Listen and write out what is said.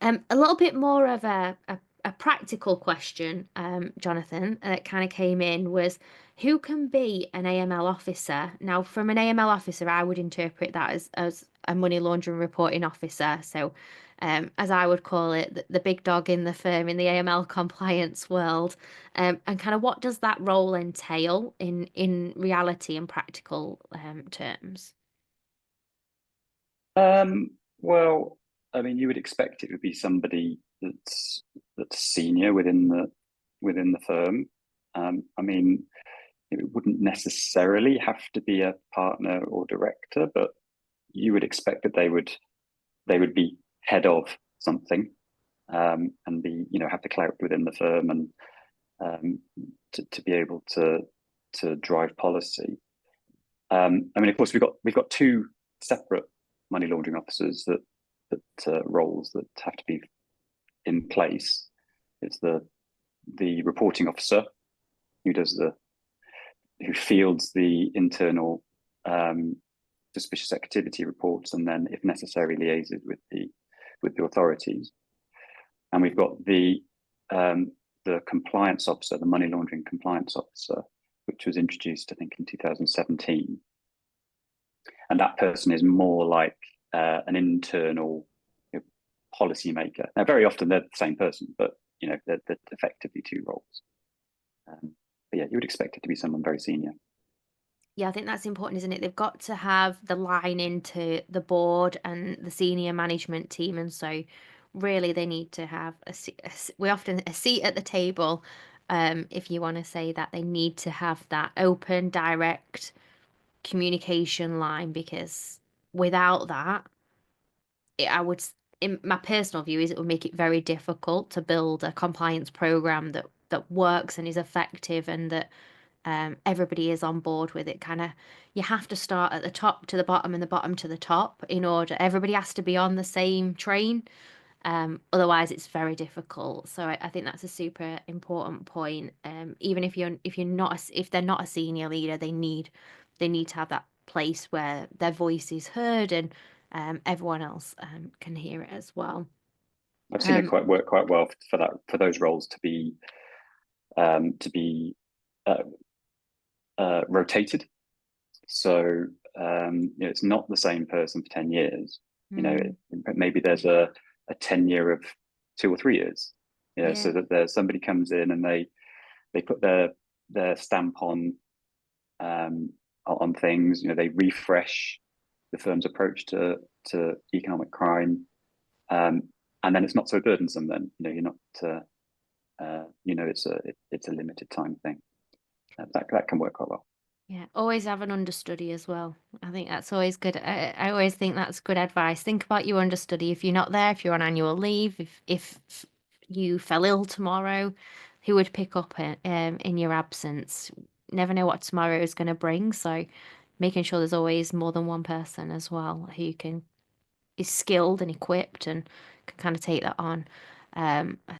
A little bit more of a practical question, Jonathan, that kind of came in was who can be an AML officer? Now, from an AML officer, I would interpret that as a money laundering reporting officer. So, as I would call it, the big dog in the firm in the AML compliance world. And kind of what does that role entail in reality and practical terms? Well, I mean, you would expect it would be somebody that's senior within the firm. I mean, it wouldn't necessarily have to be a partner or director, but you would expect that they would be head of something, and be have the clout within the firm, and um, to be able to drive policy. I mean, of course, we've got two separate money laundering officers that roles that have to be in place. It's the reporting officer who does the who fields the internal suspicious activity reports, and then, if necessary, liaises with the authorities. And we've got the compliance officer, the money laundering compliance officer, which was introduced, I think, in 2017. And that person is more like an internal policy maker. Now, very often they're the same person, but they're effectively two roles. But yeah, you would expect it to be someone very senior. Yeah, I think that's important, isn't it? They've got to have the line into the board and the senior management team, and so really they need to have we often a seat at the table. If you want to say that, they need to have that open, direct communication line because without that, I would, in my personal view, is it would make it very difficult to build a compliance program that works and is effective and that everybody is on board with it. Kind of, you have to start at the top to the bottom and the bottom to the top in order. Everybody has to be on the same train. Otherwise, it's very difficult. So I think that's a super important point. Even if you're not if they're not a senior leader, they need to have that place where their voice is heard and everyone else can hear it as well. I've seen it Um, quite work quite well for those roles to be uh, rotated. So it's not the same person for 10 years. mm, Maybe there's a tenure of 2 or 3 years. So yeah. that there's somebody comes in and they put their stamp on things. They refresh the firm's approach to economic crime, um, and then it's not so burdensome. Then you're not. It's a limited time thing. That can work quite well. Yeah, always have an understudy as well. I think that's always good. I always think that's good advice. Think about your understudy. If you're not there, if you're on annual leave, if you fell ill tomorrow, who would pick up in your absence? Never know what tomorrow is going to bring. So making sure there's always more than one person as well who is skilled and equipped and can kind of take that on. I